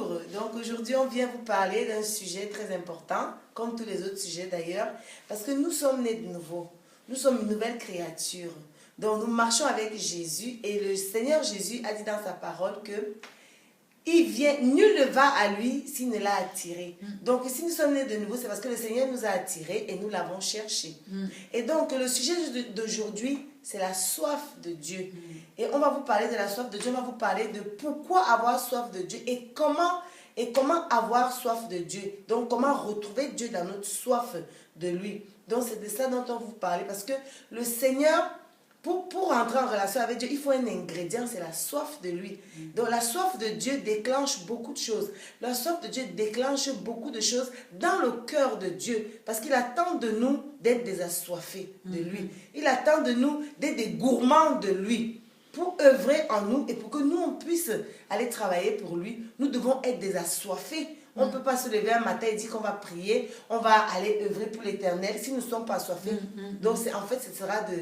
Bonjour, donc aujourd'hui on vient vous parler d'un sujet très important, comme tous les autres sujets d'ailleurs, parce que nous sommes nés de nouveau, nous sommes une nouvelle créature. Donc nous marchons avec Jésus et le Seigneur Jésus a dit dans sa parole que il vient, nul ne va à lui s'il ne l'a attiré. Donc si nous sommes nés de nouveau, c'est parce que le Seigneur nous a attirés et nous l'avons cherché. Et donc le sujet d'aujourd'hui, c'est la soif de Dieu. Et on va vous parler de la soif de Dieu, on va vous parler de pourquoi avoir soif de Dieu et comment avoir soif de Dieu. Donc comment retrouver Dieu dans notre soif de lui. Donc c'est de ça dont on va vous parler parce que le Seigneur, pour entrer en relation avec Dieu, il faut un ingrédient, c'est la soif de lui. Donc la soif de Dieu déclenche beaucoup de choses. La soif de Dieu déclenche beaucoup de choses dans le cœur de Dieu. Parce qu'il attend de nous d'être des assoiffés de lui. Il attend de nous d'être des gourmands de lui. Pour œuvrer en nous et pour que nous, on puisse aller travailler pour lui, nous devons être des assoiffés. On ne peut pas se lever un matin et dire qu'on va prier, on va aller œuvrer pour l'éternel si nous ne sommes pas assoiffés. Donc en fait, ce sera de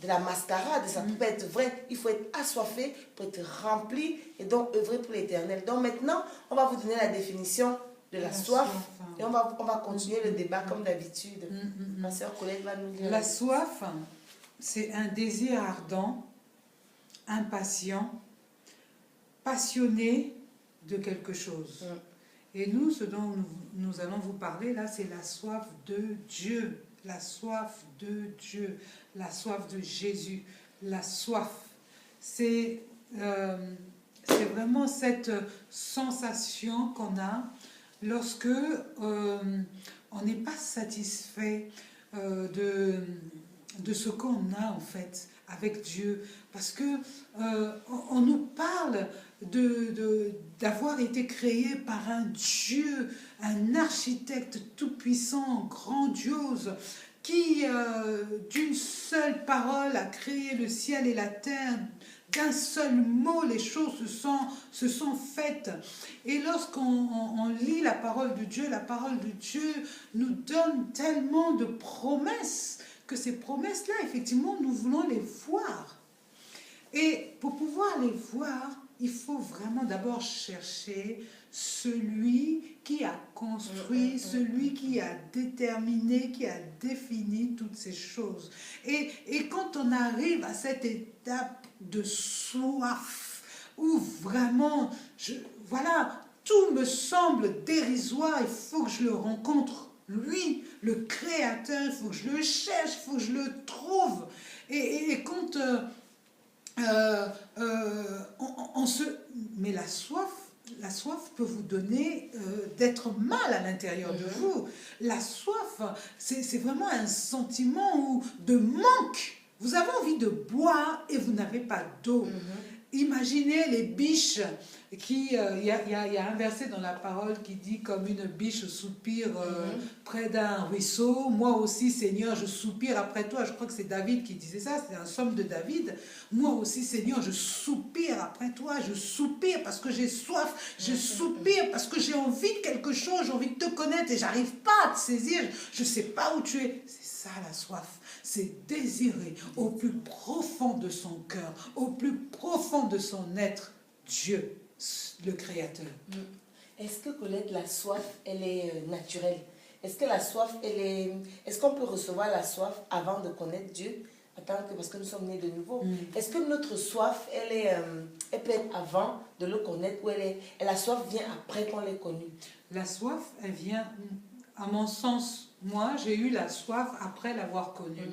la mascarade, ça peut pas être vrai. Il faut être assoiffé pour être rempli et donc œuvrer pour l'éternel. Donc maintenant, on va vous donner la définition de la soif et on va continuer le débat comme d'habitude. Ma soeur Colette va nous dire. La soif, c'est un désir ardent, impatient, passionné de quelque chose. Et nous, ce dont nous allons vous parler là, c'est la soif de Dieu. La soif de Dieu, la soif de Jésus, la soif. C'est vraiment cette sensation qu'on a lorsque on n'est pas satisfait de ce qu'on a en fait avec Dieu. Parce que on nous parle d'avoir été créé par un Dieu, un architecte tout-puissant, grandiose, qui d'une seule parole a créé le ciel et la terre. D'un seul mot, les choses se sont faites. Et lorsqu'on lit la parole de Dieu nous donne tellement de promesses que ces promesses-là, effectivement, nous voulons les voir. Et pour pouvoir les voir, il faut vraiment d'abord chercher celui qui a construit, celui qui a déterminé, qui a défini toutes ces choses. Et quand on arrive à cette étape de soif, où vraiment, voilà, tout me semble dérisoire, il faut que je le rencontre. Lui, le créateur, il faut que je le cherche, il faut que je le trouve. Et quand mais la soif peut vous donner d'être mal à l'intérieur de vous. La soif, c'est vraiment un sentiment de manque. Vous avez envie de boire et vous n'avez pas d'eau. Imaginez les biches il y a un verset dans la parole qui dit comme une biche soupire près d'un ruisseau. Moi aussi, Seigneur, je soupire après toi. Je crois que c'est David qui disait ça, c'est un psaume de David. Moi aussi, Seigneur, je soupire après toi. Je soupire parce que j'ai soif. Je soupire parce que j'ai envie de quelque chose. J'ai envie de te connaître et j'arrive pas à te saisir. Je sais pas où tu es. C'est ça la soif. C'est désirer au plus profond de son cœur, au plus profond de son être, Dieu, le Créateur. Est-ce que Colette, la soif, elle est naturelle? Est-ce que la soif, est-ce qu'on peut recevoir la soif avant de connaître Dieu? Parce que nous sommes nés de nouveau. Est-ce que notre soif, elle peut être avant de le connaître ou la soif vient après qu'on l'ait connu? La soif, elle vient, à mon sens, moi, j'ai eu la soif après l'avoir connue.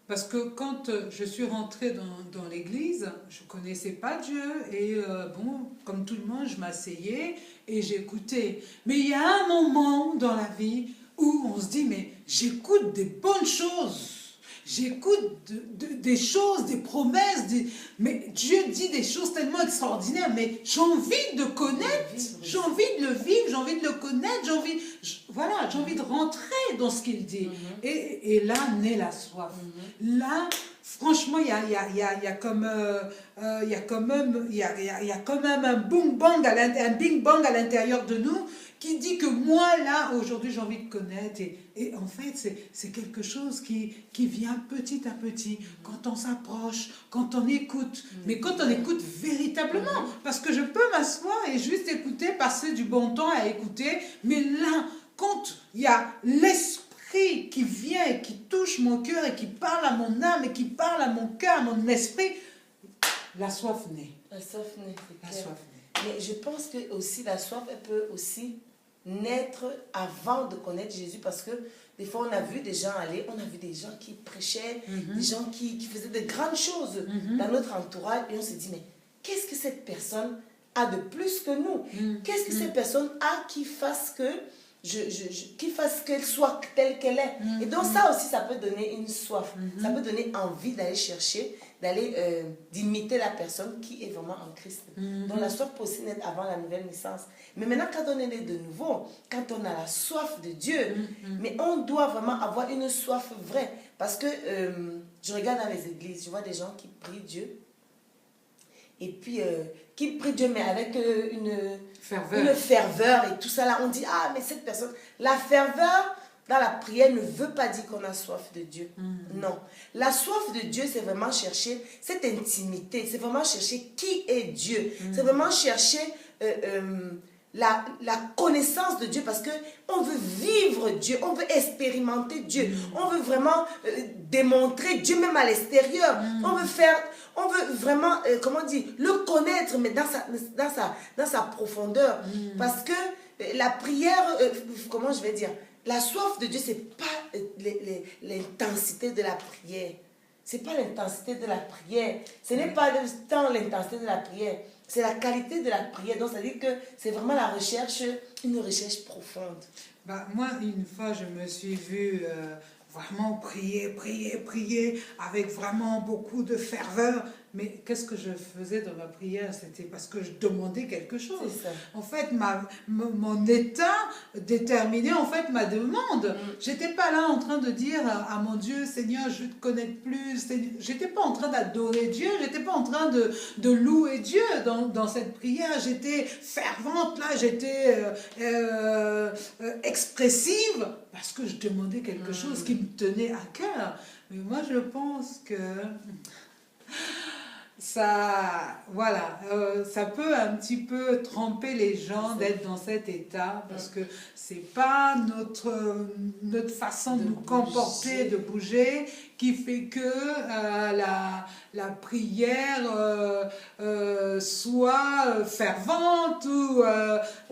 Parce que quand je suis rentrée dans l'église, je ne connaissais pas Dieu. Et comme tout le monde, je m'asseyais et j'écoutais. Mais il y a un moment dans la vie où on se dit, mais j'écoute des bonnes choses. J'écoute des choses, des promesses. Mais Dieu dit des choses tellement extraordinaires. Mais j'ai envie de connaître. J'ai envie de le vivre. J'ai envie de le connaître. J'ai envie de rentrer dans ce qu'il dit. Et là naît la soif. Là, franchement, il y a quand même un bing bang à l'intérieur de nous qui dit que moi, là, aujourd'hui, j'ai envie de connaître. Et en fait, c'est quelque chose qui vient petit à petit, quand on s'approche, quand on écoute. Mais quand on écoute véritablement, parce que je peux m'asseoir et juste écouter, passer du bon temps à écouter, mais là, quand il y a l'esprit qui vient et qui touche mon cœur et qui parle à mon âme et qui parle à mon cœur, à mon esprit, la soif naît. La soif naît, c'est La clair. soif naît. Mais je pense que aussi la soif, elle peut aussi naître avant de connaître Jésus, parce que des fois on a vu des gens aller, on a vu des gens qui prêchaient, des gens qui faisaient de grandes choses dans notre entourage, et on se dit, mais qu'est-ce que cette personne a de plus que nous? Qu'est-ce que cette personne a qui fasse que qui fasse qu'elle soit telle qu'elle est? Et donc ça aussi, ça peut donner une soif, ça peut donner envie d'aller chercher, d'aller d'imiter la personne qui est vraiment en Christ. Donc la soif peut aussi naître avant la nouvelle naissance. Mais maintenant, quand on est né de nouveau, quand on a la soif de Dieu, mais on doit vraiment avoir une soif vraie. Parce que je regarde dans les églises, je vois des gens qui prient Dieu, et puis qui prient Dieu, mais avec une ferveur et tout ça là. On dit, ah, mais cette personne, la ferveur dans la prière ne veut pas dire qu'on a soif de Dieu. Non. La soif de Dieu, c'est vraiment chercher cette intimité, c'est vraiment chercher qui est Dieu, c'est vraiment chercher la connaissance de Dieu, parce qu'on veut vivre Dieu, on veut expérimenter Dieu, on veut vraiment démontrer Dieu même à l'extérieur, on veut vraiment, comment dire, le connaître, mais dans sa profondeur, parce que la prière, comment je vais dire, la soif de Dieu, c'est pas l'intensité de la prière, c'est pas l'intensité de la prière, ce n'est pas tant l'intensité de la prière, c'est la qualité de la prière. Donc, ça veut dire que c'est vraiment une recherche profonde. Bah, moi, une fois, je me suis vue vraiment prier, avec vraiment beaucoup de ferveur. Mais qu'est-ce que je faisais dans ma prière? C'était parce que je demandais quelque chose. C'est ça. En fait, mon état déterminait en fait ma demande. J'étais pas là en train de dire à mon Dieu, Seigneur, je veux te connaître plus. J'étais pas en train d'adorer Dieu. J'étais pas en train de louer Dieu dans cette prière. J'étais fervente là. J'étais expressive parce que je demandais quelque chose qui me tenait à cœur. Mais moi, je pense que ça, voilà, ça peut un petit peu tromper les gens d'être dans cet état, parce que c'est pas notre façon de nous comporter, de bouger, qui fait que la prière soit fervente ou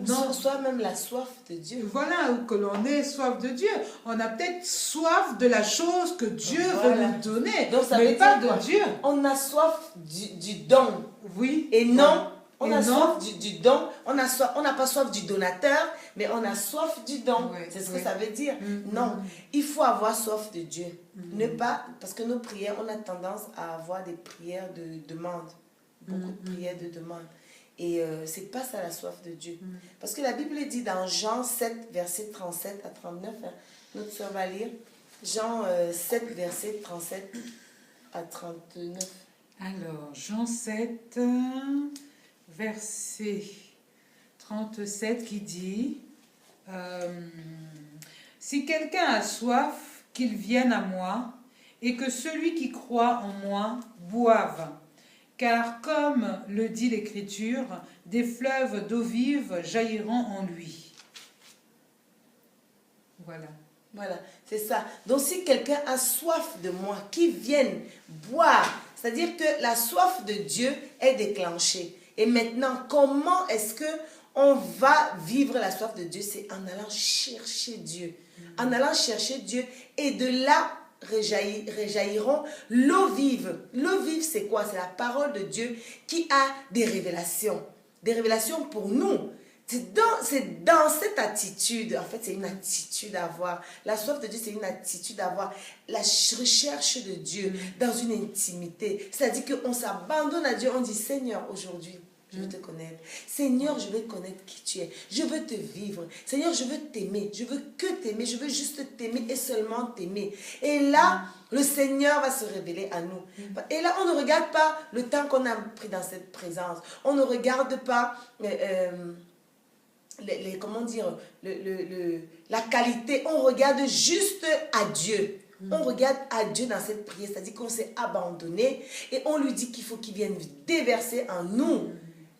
non, soit même la soif de Dieu. Voilà, ou que l'on ait soif de Dieu. On a peut-être soif de la chose que Dieu veut nous donner, donc, ça mais veut pas dire quoi? de Dieu. On a soif du don. Oui. Et non, on a non. soif du don. On n'a pas soif du donateur, mais on a soif du don. Oui, c'est ce que ça veut dire. Non, il faut avoir soif de Dieu. Ne pas, parce que nos prières, on a tendance à avoir des prières de demande. Beaucoup de prières de demande. Et c'est pas ça la soif de Dieu. Parce que la Bible dit dans Jean 7, verset 37 à 39, notre soeur va lire, Jean 7, verset 37 à 39. Alors, Jean 7, verset 37 qui dit, si quelqu'un a soif, qu'il vienne à moi, et que celui qui croit en moi boive. Car comme le dit l'Écriture, des fleuves d'eau vive jailliront en lui. Voilà. Voilà, c'est ça. Donc si quelqu'un a soif de moi, qu'il vienne boire. C'est-à-dire que la soif de Dieu est déclenchée. Et maintenant, comment est-ce que on va vivre la soif de Dieu? C'est en allant chercher Dieu. En allant chercher Dieu, et de là rejailliront l'eau vive. L'eau vive, c'est quoi? C'est la parole de Dieu qui a des révélations. Des révélations pour nous. C'est dans cette attitude, en fait, c'est une attitude à avoir. La soif de Dieu, c'est une attitude à avoir. La recherche de Dieu dans une intimité. C'est-à-dire qu'on s'abandonne à Dieu, on dit, Seigneur, aujourd'hui, je veux te connaître. Seigneur, je veux connaître qui tu es. Je veux te vivre. Seigneur, je veux t'aimer. Je veux que t'aimer. Je veux juste t'aimer et seulement t'aimer. Et là, le Seigneur va se révéler à nous. Et là, on ne regarde pas le temps qu'on a pris dans cette présence. On ne regarde pas comment dire, la qualité, on regarde juste à Dieu. On regarde à Dieu dans cette prière, c'est-à-dire qu'on s'est abandonné et on lui dit qu'il faut qu'il vienne déverser en nous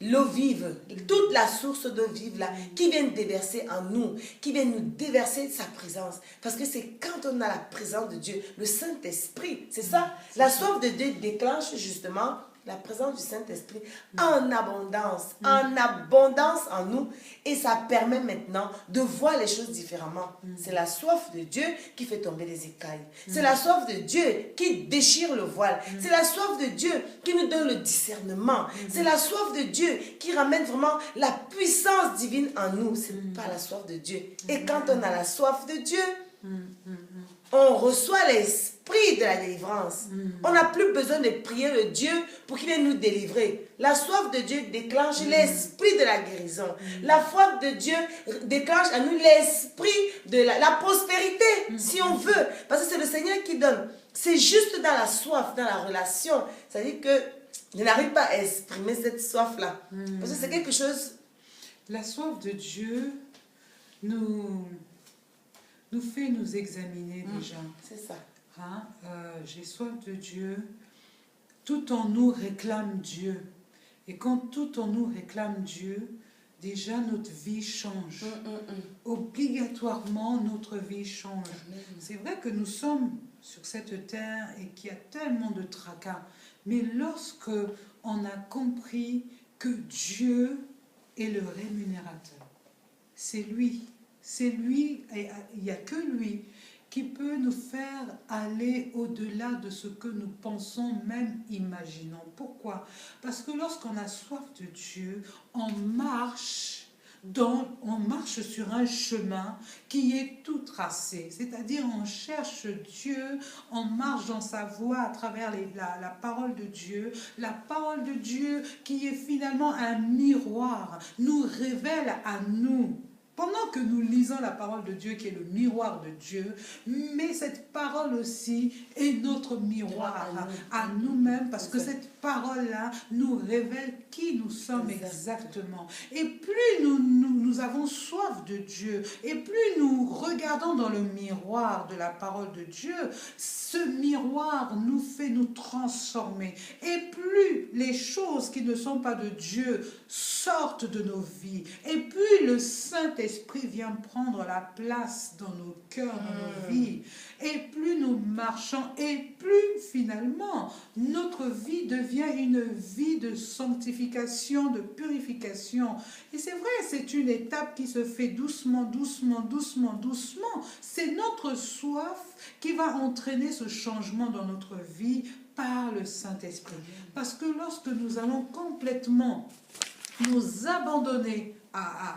l'eau vive, toute la source d'eau vive là, qui vient déverser en nous, qui vient nous déverser sa présence. Parce que c'est quand on a la présence de Dieu, le Saint-Esprit, c'est ça. La soif de Dieu déclenche justement la présence du Saint-Esprit en abondance en nous, et ça permet maintenant de voir les choses différemment. C'est la soif de Dieu qui fait tomber les écailles. C'est la soif de Dieu qui déchire le voile. C'est la soif de Dieu qui nous donne le discernement. C'est la soif de Dieu qui ramène vraiment la puissance divine en nous. C'est pas la soif de Dieu. Et quand on a la soif de Dieu, on reçoit l'esprit de la délivrance. On n'a plus besoin de prier le Dieu pour qu'il vienne nous délivrer. La soif de Dieu déclenche l'esprit de la guérison. La soif de Dieu déclenche à nous l'esprit de la prospérité, si on veut. Parce que c'est le Seigneur qui donne. C'est juste dans la soif, dans la relation. C'est-à-dire que je n'arrive pas à exprimer cette soif-là. Parce que c'est quelque chose... La soif de Dieu nous fait nous examiner déjà. C'est ça. Hein? J'ai soif de Dieu. Tout en nous réclame Dieu. Et quand tout en nous réclame Dieu, déjà notre vie change. Obligatoirement, notre vie change. C'est vrai que nous sommes sur cette terre et qu'il y a tellement de tracas. Mais lorsque on a compris que Dieu est le rémunérateur, c'est lui. C'est lui, et il n'y a que lui qui peut nous faire aller au-delà de ce que nous pensons, même imaginons. Pourquoi? Parce que lorsqu'on a soif de Dieu, on marche sur un chemin qui est tout tracé. C'est-à-dire on cherche Dieu, on marche dans sa voie à travers la parole de Dieu. La parole de Dieu qui est finalement un miroir, nous révèle à nous. Pendant que nous lisons la parole de Dieu qui est le miroir de Dieu, mais cette parole aussi est notre miroir à nous-mêmes, parce que cette parole-là nous révèle qui nous sommes exactement. Et plus nous avons soif de Dieu, et plus nous regardons dans le miroir de la parole de Dieu, ce miroir nous fait nous transformer. Et plus les choses qui ne sont pas de Dieu sortent de nos vies, et plus le Saint-Esprit vient prendre la place dans nos cœurs, dans nos vies, et plus nous marchons, et plus finalement notre vie devient une vie de sanctification, de purification. Et c'est vrai, c'est une étape qui se fait doucement, doucement, doucement, doucement. C'est notre soif qui va entraîner ce changement dans notre vie par le Saint-Esprit. Parce que lorsque nous allons complètement nous abandonner à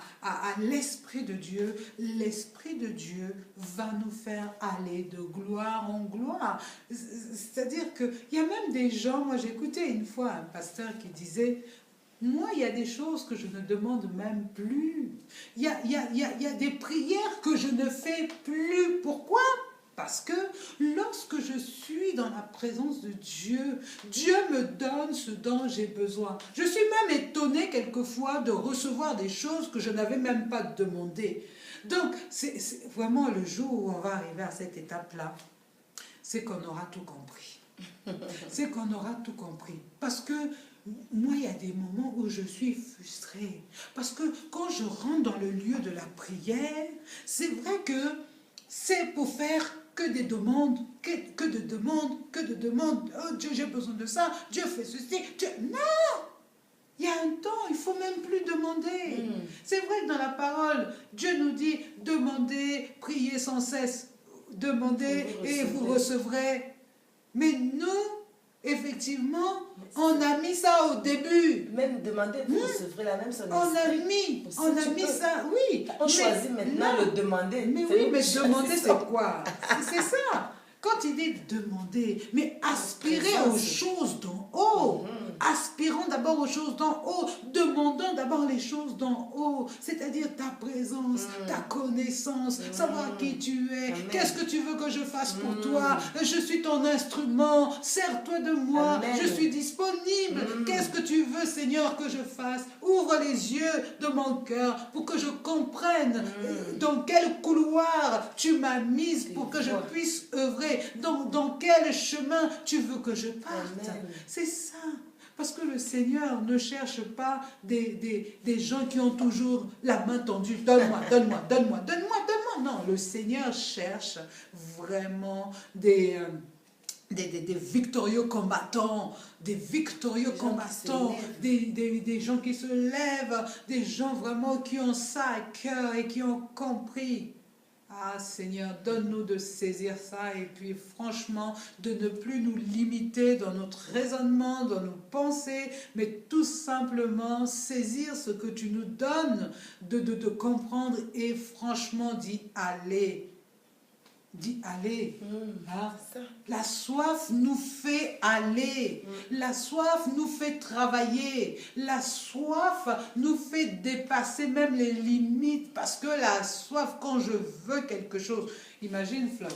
l'Esprit de Dieu, l'Esprit de Dieu va nous faire aller de gloire en gloire. C'est-à-dire qu'il y a même des gens, moi j'écoutais une fois un pasteur qui disait, moi il y a des choses que je ne demande même plus. Il y a des prières que je ne fais plus. Pourquoi ? Parce que lorsque je suis dans la présence de Dieu, Dieu me donne ce dont j'ai besoin. Je suis même étonnée quelquefois de recevoir des choses que je n'avais même pas demandé. Donc, c'est vraiment le jour où on va arriver à cette étape-là, c'est qu'on aura tout compris. C'est qu'on aura tout compris. Parce que moi, il y a des moments où je suis frustrée. Parce que quand je rentre dans le lieu de la prière, c'est vrai que c'est pour faire que des demandes, que de demandes. Oh Dieu, j'ai besoin de ça. Dieu fait ceci. Dieu... Non! Il y a un temps, il ne faut même plus demander. C'est vrai que dans la parole, Dieu nous dit, demandez, priez sans cesse. Demandez et vous recevrez. Mais nous, effectivement, on a mis ça au début. Même demander, vous recevrez la même son On a mis ça, oui. On choisit maintenant le demander. Mais oui, mais demander c'est quoi? C'est ça. Quand il dit demander, mais aspirer aux choses d'en haut. Aspirons d'abord aux choses d'en haut. Demandons d'abord les choses d'en haut. C'est-à-dire ta présence, ta connaissance, savoir qui tu es. Amen. Qu'est-ce que tu veux que je fasse pour toi? Je suis ton instrument. Sers-toi de moi. Amen. Je suis disponible. Qu'est-ce que tu veux, Seigneur, que je fasse? Ouvre les yeux de mon cœur pour que je comprenne dans quel couloir tu m'as mise pour que je puisse œuvrer. Dans quel chemin tu veux que je parte? Amen. C'est ça. Parce que le Seigneur ne cherche pas des gens qui ont toujours la main tendue. Donne-moi, donne-moi, donne-moi, donne-moi, donne-moi. Non, le Seigneur cherche vraiment des victorieux combattants, des gens qui se lèvent, des gens vraiment qui ont ça à cœur et qui ont compris. Ah Seigneur, donne-nous de saisir ça et puis franchement de ne plus nous limiter dans notre raisonnement, dans nos pensées, mais tout simplement saisir ce que tu nous donnes, de comprendre et franchement d'y aller. Dit aller. Hein? La soif nous fait aller. La soif nous fait travailler. La soif nous fait dépasser même les limites. Parce que la soif, quand je veux quelque chose, imagine Fleur,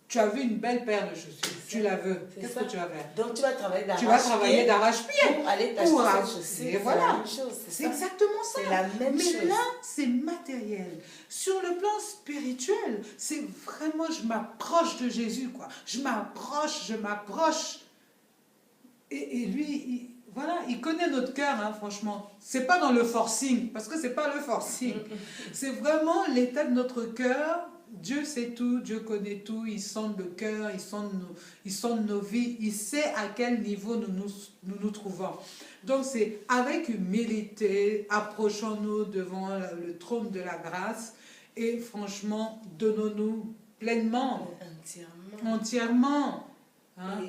tu as vu une belle paire de chaussures, tu la veux. Qu'est-ce que tu vas faire? Donc tu vas travailler d'arrache-pied. Tu vas travailler d'arrache-pied. Pour aller t'acheter cette chaussure. Et voilà. C'est la même chose. C'est exactement ça. C'est la même chose. Mais là, c'est matériel. Sur le plan spirituel, c'est vraiment, je m'approche de Jésus, quoi. Je m'approche. Et lui, voilà, il connaît notre cœur, hein, franchement. C'est pas dans le forcing, parce que c'est pas le forcing. C'est vraiment l'état de notre cœur. Dieu sait tout, Dieu connaît tout, il sonde le cœur, il sonde nos vies, il sait à quel niveau nous trouvons. Donc c'est avec humilité, approchons-nous devant le trône de la grâce et franchement, donnons-nous pleinement, entièrement. Hein?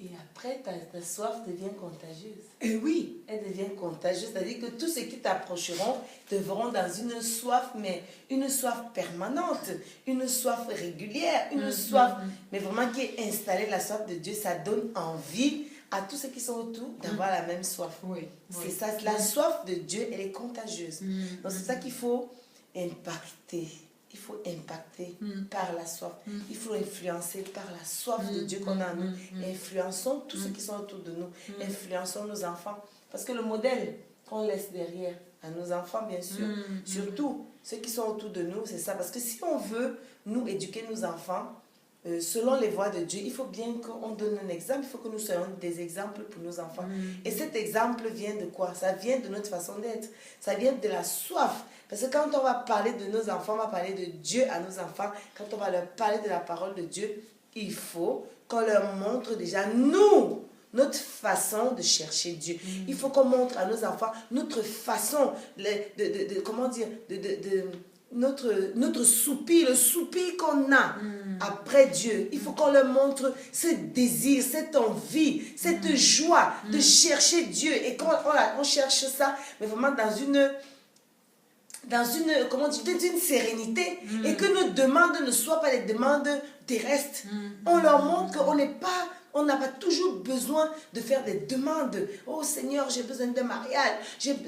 Et après, ta soif devient contagieuse. Et oui. Elle devient contagieuse, c'est-à-dire que tous ceux qui t'approcheront te verront dans une soif, mais une soif permanente, une soif régulière, une soif, mais vraiment qui est installée, la soif de Dieu, ça donne envie à tous ceux qui sont autour d'avoir la même soif. Oui, C'est ça, la soif de Dieu, elle est contagieuse. Donc c'est ça qu'il faut impacter. Il faut impacter par la soif. Il faut influencer par la soif de Dieu qu'on a en nous. Influençons tous ceux qui sont autour de nous. Influençons nos enfants. Parce que le modèle qu'on laisse derrière à nos enfants, bien sûr, surtout ceux qui sont autour de nous, c'est ça. Parce que si on veut, nous, éduquer nos enfants, selon les voies de Dieu, il faut bien qu'on donne un exemple. Il faut que nous soyons des exemples pour nos enfants. Et cet exemple vient de quoi? Ça vient de notre façon d'être. Ça vient de la soif. Parce que quand on va parler de nos enfants, on va parler de Dieu à nos enfants. Quand on va leur parler de la parole de Dieu, il faut qu'on leur montre déjà, nous, notre façon de chercher Dieu. Il faut qu'on montre à nos enfants notre façon comment dire, notre soupir, le soupir qu'on a après Dieu. Il faut qu'on leur montre ce désir, cette envie, cette joie de chercher Dieu. Et quand on cherche ça, mais vraiment dans une comment dire, d'une sérénité, et que nos demandes ne soient pas des demandes terrestres. On leur montre on n'a pas toujours besoin de faire des demandes. Oh Seigneur, j'ai besoin de mariage.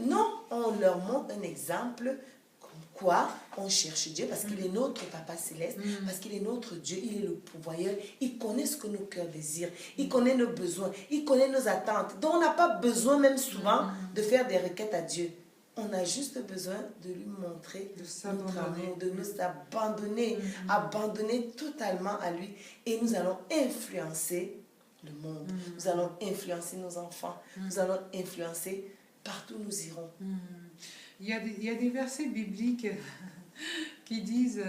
Non, on leur montre un exemple comme quoi on cherche Dieu parce qu'il est notre Papa Céleste, parce qu'il est notre Dieu, il est le pourvoyeur, il connaît ce que nos cœurs désirent, il connaît nos besoins, il connaît nos attentes. Donc on n'a pas besoin même souvent de faire des requêtes à Dieu. On a juste besoin de lui montrer notre amour, de nous abandonner, abandonner totalement à lui. Et nous allons influencer le monde. Nous allons influencer nos enfants. Nous allons influencer partout où nous irons. Il y a des versets bibliques qui disent,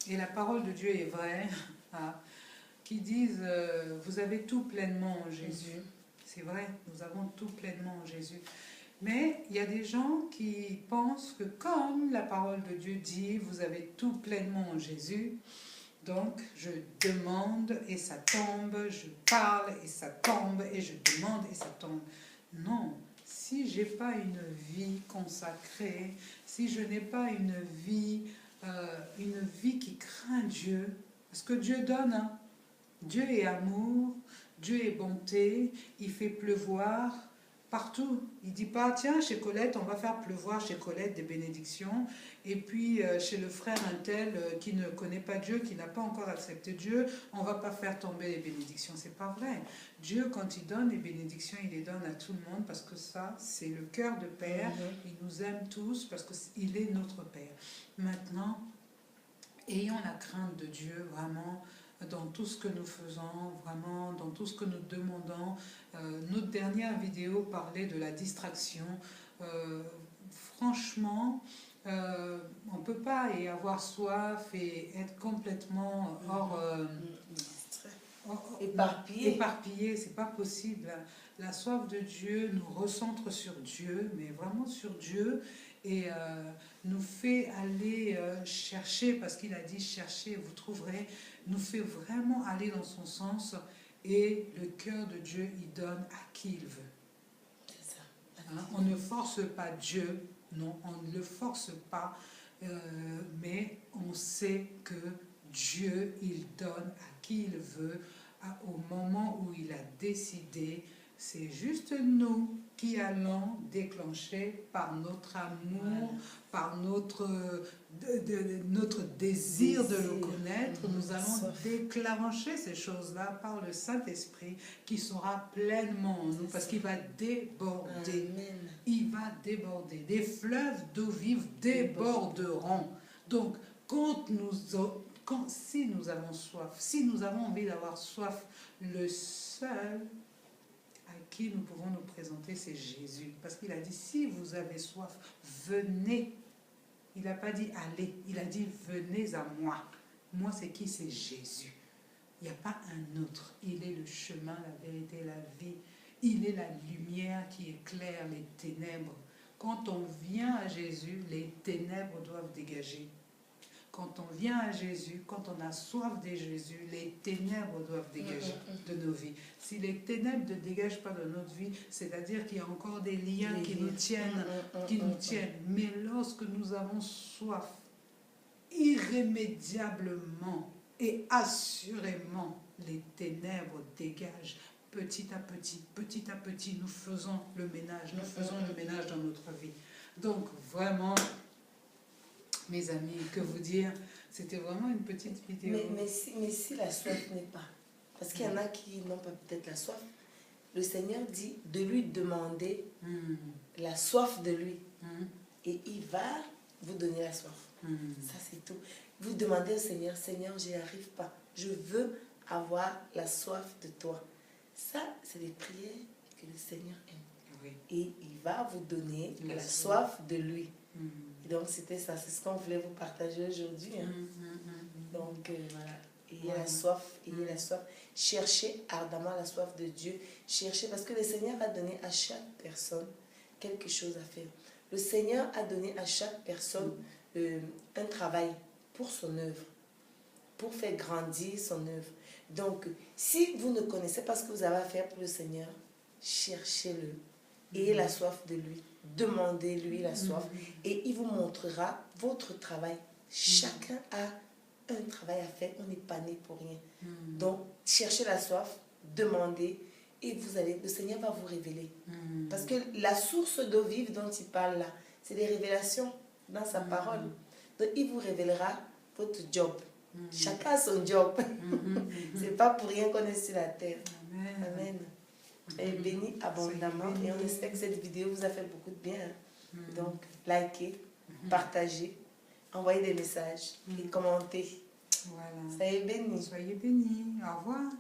et la parole de Dieu est vraie, qui disent, vous avez tout pleinement en Jésus. C'est vrai, nous avons tout pleinement en Jésus. Mais il y a des gens qui pensent que comme la parole de Dieu dit, vous avez tout pleinement en Jésus, donc je demande et ça tombe, je parle et ça tombe, et je demande et ça tombe. Non, si je n'ai pas une vie consacrée, si je n'ai pas une vie qui craint Dieu, parce que Dieu donne, hein. Dieu est amour, Dieu est bonté, il fait pleuvoir partout. Il ne dit pas, tiens, chez Colette, on va faire pleuvoir chez Colette des bénédictions. Et puis, chez le frère un tel qui ne connaît pas Dieu, qui n'a pas encore accepté Dieu, on ne va pas faire tomber les bénédictions. Ce n'est pas vrai. Dieu, quand il donne les bénédictions, il les donne à tout le monde parce que ça, c'est le cœur de Père. Il nous aime tous parce qu'il est notre Père. Maintenant, ayons la crainte de Dieu, vraiment, dans tout ce que nous faisons, vraiment, dans tout ce que nous demandons. Notre dernière vidéo parlait de la distraction. Franchement, on ne peut pas y avoir soif et être complètement éparpillé, c'est pas possible. La soif de Dieu nous recentre sur Dieu, mais vraiment sur Dieu, et nous fait aller chercher, parce qu'il a dit chercher, vous trouverez, nous fait vraiment aller dans son sens, et le cœur de Dieu, il donne à qui il veut. C'est ça. Hein, on ne force pas Dieu, non, on ne le force pas, mais on sait que Dieu, il donne à qui il veut, au moment où il a décidé. C'est juste nous qui allons déclencher par notre amour, par notre désir de le connaître, nous allons déclencher ces choses-là par le Saint-Esprit qui sera pleinement en nous, parce qu'il va déborder. Amen. Il va déborder. Des fleuves d'eau vive déborderont. Donc, si nous avons soif, si nous avons envie d'avoir soif, le seul à qui nous pouvons nous présenter, c'est Jésus. Parce qu'il a dit, si vous avez soif, venez. Il n'a pas dit allez, il a dit venez à moi. Moi, c'est qui? C'est Jésus. Il n'y a pas un autre. Il est le chemin, la vérité, la vie. Il est la lumière qui éclaire les ténèbres. Quand on vient à Jésus, les ténèbres doivent dégager. Quand on vient à Jésus, quand on a soif de Jésus, les ténèbres doivent dégager de nos vies. Si les ténèbres ne dégagent pas de notre vie, c'est-à-dire qu'il y a encore des liens qui nous tiennent, Mais lorsque nous avons soif, irrémédiablement et assurément, les ténèbres dégagent. Petit à petit, nous faisons le ménage, dans notre vie. Donc, vraiment, mes amis, que vous dire, c'était vraiment une petite vidéo. Mais si la soif n'est pas, parce qu'il y en a qui n'ont pas peut-être la soif, le Seigneur dit de lui demander la soif de lui. Et il va vous donner la soif. Ça, c'est tout. Vous demandez au Seigneur, Seigneur, je n'y arrive pas. Je veux avoir la soif de toi. Ça, c'est des prières que le Seigneur aime. Oui. Et il va vous donner la soif de lui. Et donc, c'était ça. C'est ce qu'on voulait vous partager aujourd'hui. Hein. Donc, voilà. Ayez la soif. Ayez la soif. Cherchez ardemment la soif de Dieu. Cherchez, parce que le Seigneur a donné à chaque personne quelque chose à faire. Le Seigneur a donné à chaque personne un travail pour son œuvre, pour faire grandir son œuvre. Donc, si vous ne connaissez pas ce que vous avez à faire pour le Seigneur, cherchez-le. Ayez la soif de lui. Demandez-lui la soif. Et il vous montrera votre travail. Chacun a un travail à faire. On n'est pas né pour rien. Donc, cherchez la soif, demandez, et le Seigneur va vous révéler. Parce que la source d'eau vive dont il parle là, c'est des révélations dans sa parole. Donc, il vous révélera votre job. Chacun a son job. C'est pas pour rien qu'on est sur la terre. Amen. Et béni abondamment. Et on espère que cette vidéo vous a fait beaucoup de bien. Donc, likez, partagez, envoyez des messages et commentez. Voilà. Soyez bénis. Soyez bénis. Au revoir.